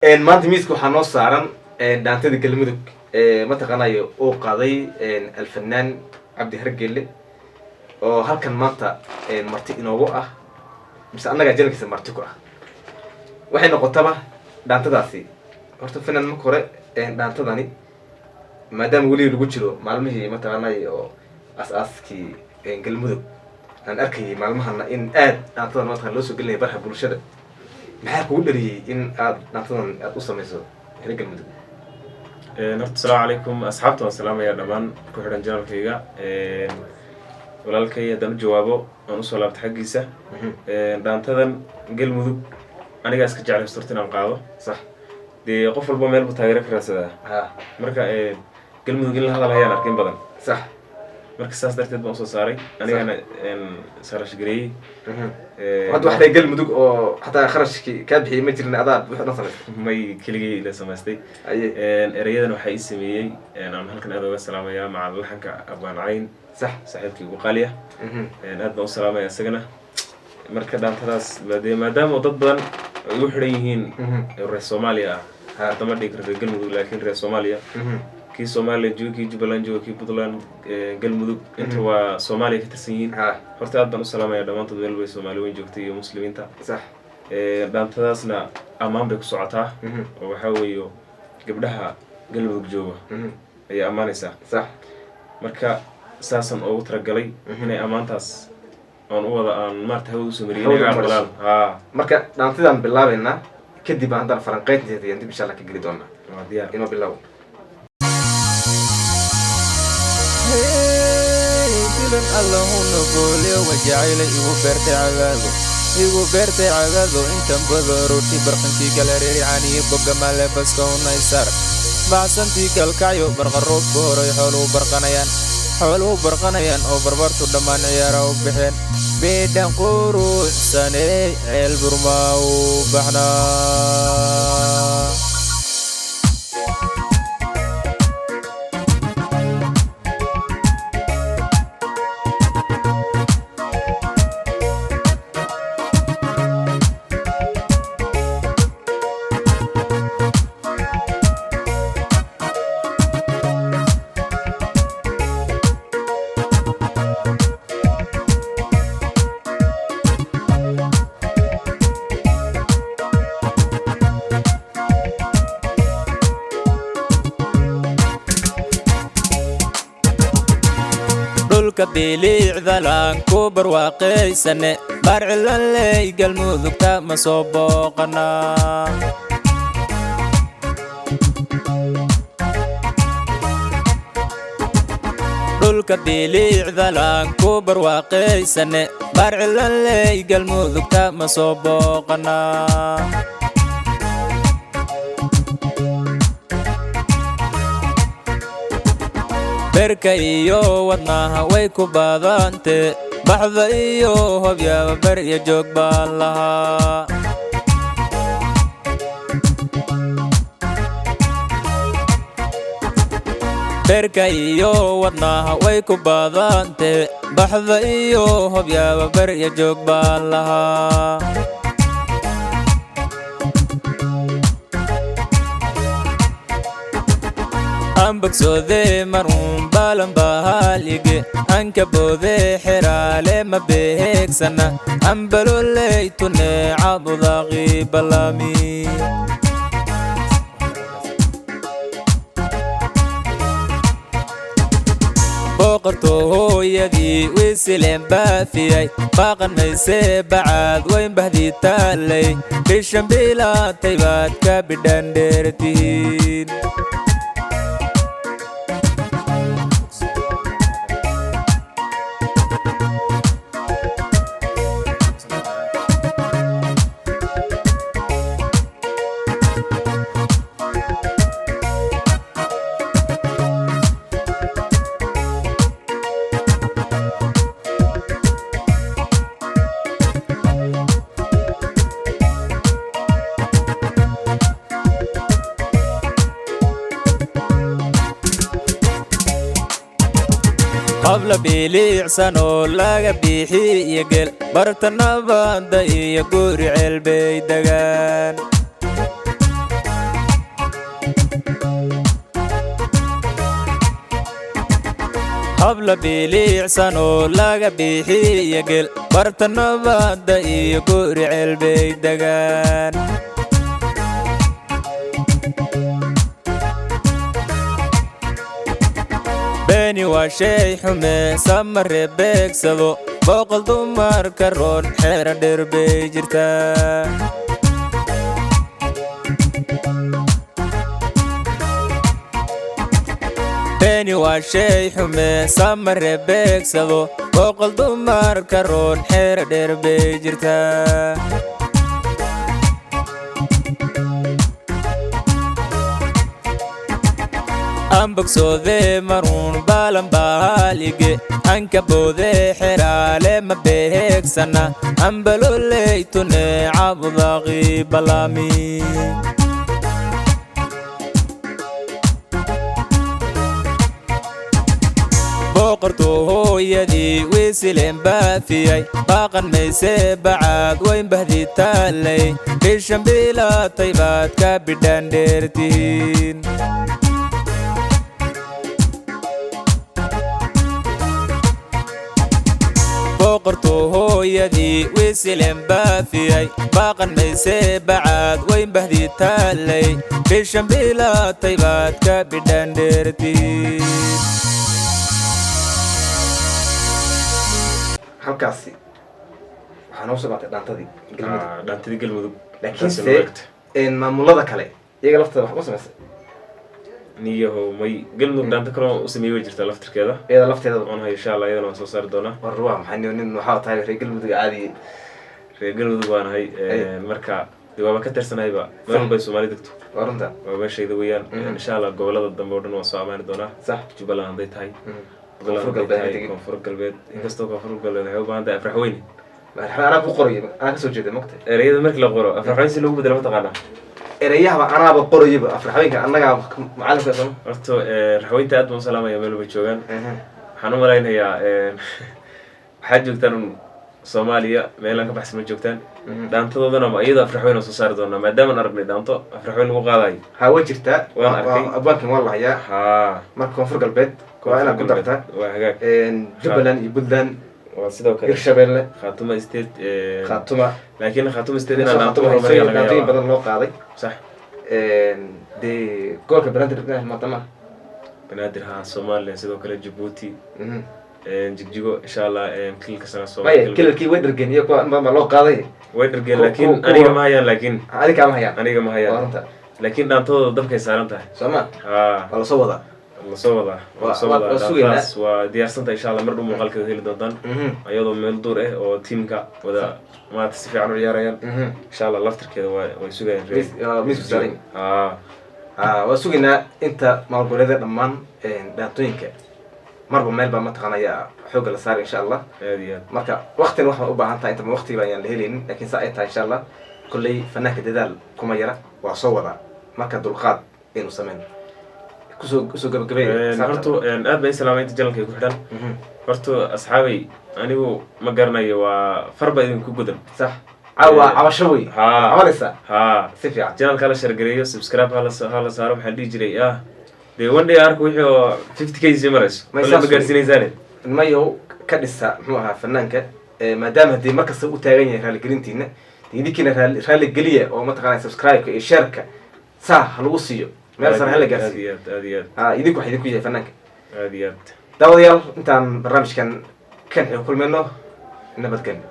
maanta miiska waxaa noo saaran dhaantada galmudug mataqaanayo uu qaaday alfanaan cabdi hargelle oo halkan maanta marti inoogu ah mise annaga janalkiisa marti ku ah waxay noqotaba dhaantadaasi horta fanaan marka hore dhaantadani maadaama weli lagu jiro maalmihii mataqaanayo oo aas-aaskii galmudug aan arkayay maalmahana in aad dhaantadan mataqana loo soo gelinaya barha bulshada maxaa kugu dhaliyay in aad dhaantadan aad u samayso reer galmudug horta asalaamu calaykum asxaabta waan salaamaya dhammaan ku xidhan janalkayga walaalkay haddaan u jawaabo aan usoo laabta xaggiisa dhaantadan galmudug anigaa iska jeclaysto horta inaan qaado sax dee qof walba meel buu taageero ka raadsadaa marka galmudug in la hadal hayaan arkin badan sax marka saas darteed baan usoo saaray anigana kharash gareeyey hadda wax lay galmudug oo xataa kharashki kaa bixiyay ma jirin adaa wixii dhan samaystay may keligay la samaystay erayadan waxaa ii sameeyey aan halkan aad uga salaamayaa maca laxanka abaan cayn sax saaxiibkii ugu qaaliya aad baan u salaamaya isagana marka dhaantadaas maadaama dad badan ay ugu xidhan yihiin reer soomaaliya ah hadama dhigi karo reer galmudug laakiin reer soomaaliya kii Soomaaliya joogo kii Jubbaland joogo kii Puntland galmudug inta waa Soomaaliya ka tirsan yihiin horta aad baan u salaamayaa dhammaantood meel bay Soomaali weyn joogtay iyo muslimiinta sax dhaantadaasna ammaan bay ku socotaa oo waxaa weeyo gabdhaha galmudug jooga ayay ammaanaysaa sax marka saasan ugu talagalay inay ammaantaas aan u wada aan maarta hawada usoo mariyay inay aqbalaan marka dhaantadaan bilaabaynaa kadib aan haddana falanqaynteeda iyo dib insha Allah ka geli doonaa waa diyaar inoo bilaabo اللهم قولي وجعل إيغو بيرتي عغادو إنتن بذروتي برقنتي كالريري عني بقى مالي بس كونا يسار بعسنتي كالكعيو برغروب بهوري حولو برقنيان أو بربرتو دمان عيارو بحين بيدان قورو ساني عيل برماو بحنا بيليع ذلان كوبر واقعي سنة بارع اللي قلموذك تا مصوبوقنا دولك بيليع ذلان كوبر واقعي سنة بارع اللي قلموذك تا مصوبوقنا بركة إيو ودناها ويكو باذانتي بحظة إيو هبيا بريا جوك بالها بركة إيو ودناها ويكو باذانتي بحظة إيو هبيا بريا جوك بالها بكسوذي مرون بالن بهاليجي انكبوذي حرالي ما بيهيك سنة انبلو اللي توني عابو ضاغي بلامي بوقرتو يدي ويسلم بافيي باقن ميسي بعاد وين بهدي تالي بيشن بلا تيبات كابدان ديرتين قبل بيليع سنو لاغا بيحي يقل برتنا باندا يقوري علبي دقان habla bilicsan oo laga bixiya gel barta nabadda iyo guri ceelbay degaan beeni waa shay xume samare beegsado boqol dumarka roon xeera dheer bay jirtaa beeni waa shay xume samare beegsado boqol dumarka roon xeera dheer bay jirtaa ambogsoode maruun baalan baalige anka boode xeraale ma beegsana ambaloleytune cabudaqi balaami boqortu hooyadii wiisileen baafiyay baaqan mayse bacaad wayn bahdi taalay bishan bilaatay baad ka bidhaan dheertihiin boqortu hooyadii wiisileen baafiyay baaqan mayse bacaad wayn bahdi taalay bishan bilaatay baad ka bidhaan dheertihiin halkaasi waxaa noo soo baatay dhaantadii galmudug dhaantadii galmudug laakiinse maamulada kale iyaga laftooda wax ma samaysay niyahow may galmudug dhaanta kaloo u sameeyey way jirtaa laftirkeeda iyada lafteeda oon hayo insha allah iyadana waan soo saari doonaa war waa maxay nin waxaa tahay reer galmudug caadi reer galmudug baan ahay marka dee waaba ka tirsanayba meel walba ay soomaali degto waa runta waa meeshayda weeyaan insha allah gobolada dambe oo dhan waan soo amaani doonaa sax jubbaland hadday tahay koonfur galbeed inkastoo koonfur galbeed waxay u baahan tahay afrax weyne anaa ku qorayo anaa kasoo jeeda mogta ereyada markii la qoro afrax weyne si loogu bedelo mataqaanaa ereyahaba anaaba qorayaba afraxweynka annagaa macalinka sama horta raxweynta aad baan u salaamaya meel walba joogaan waxaan u malaynayaa waxaad joogtaan soomaaliya meelaan ka baxsan ma joogtaan dhaantadoodana iyadoo afraxweyn soo saari doonaa maadaamaan aragnay dhaanto afraxweyn lagu qaadayo ha way jirtaa waan arkay abwaankan waa lahayaa ha marka koonfur galbeed waa inaad ku dartaa waa hagaag jubbaland iyo puntland waa sidoo kale hirshabelle khaatuma state khaatuma laakiin khaatuma state inaan dhaanto horumariya laga dhaantooyin yaabaa badan loo qaaday sax dee gobolka banaadir maatama banaadir ha soomaaliya sidoo kale jabuuti jigjigo insha allah kilka sana maya soomaaliya kilalkii way dhargeen iyo kuwa ma loo qaaday way dhargeen laakiin aniga ma hayaan laakiin adi kaama hayaan aniga ma waa hayaan runta laakiin dhaantadooda dabkay saaran tahay soo ma ha waa lasoo wadaa lasoo wadaa lasoo waa wadaa sugaynaa. dhaantaas waa diyaarsanta insha allah mar dhow muuqaalkeeda heli doontaan ayadoo meel duur ah oo tiimka wada maanta si fiican u ciyaarayaan insha allah laftirkeeda way sugayaan miisku saaran ha waa sugaynaa inta maalgoleeda dhammaan dhaantooyinka marba meel baa mataqaanaya xoogga la saari insha allah aad iyo aad marka waktina waxaan u baahan tahay intaba waqtiga ayaan la helaynin laakiin saa ay tahay insha allah kolley fanaanka dadaal kuma yara waa soo wadaa marka dulqaad aynu sameyn kusoo gabagabay horta aad baan salaamaynta jalanka ku xidhan horta asxaabay anigu ma garanayo waa farba idinku gudan sax caawa cabasho wey haa cabanaysaa haa si fiican janalka la shargareeyo subscribe hala saaro maxaa dhihi jiray dee one day arka wixii oo 50k sii marayso Ma wala isaas ma gaarsiinaysaane mayo ka dhisa muxuu ahaa fanaanka maadaama haddii markasta u taagan yahay raaligelintiina idinkiina raaligeliya oo mataqaanaa subscribe-ka iyo shareka saa ha lagu siiyo meel sare hala gaarsiiyo aad iyo aad ha idinku wax idinku yahay fanaanka aad iyo aad daawadayaal intaan barnaamijkan kan kulmayno nabadgelyo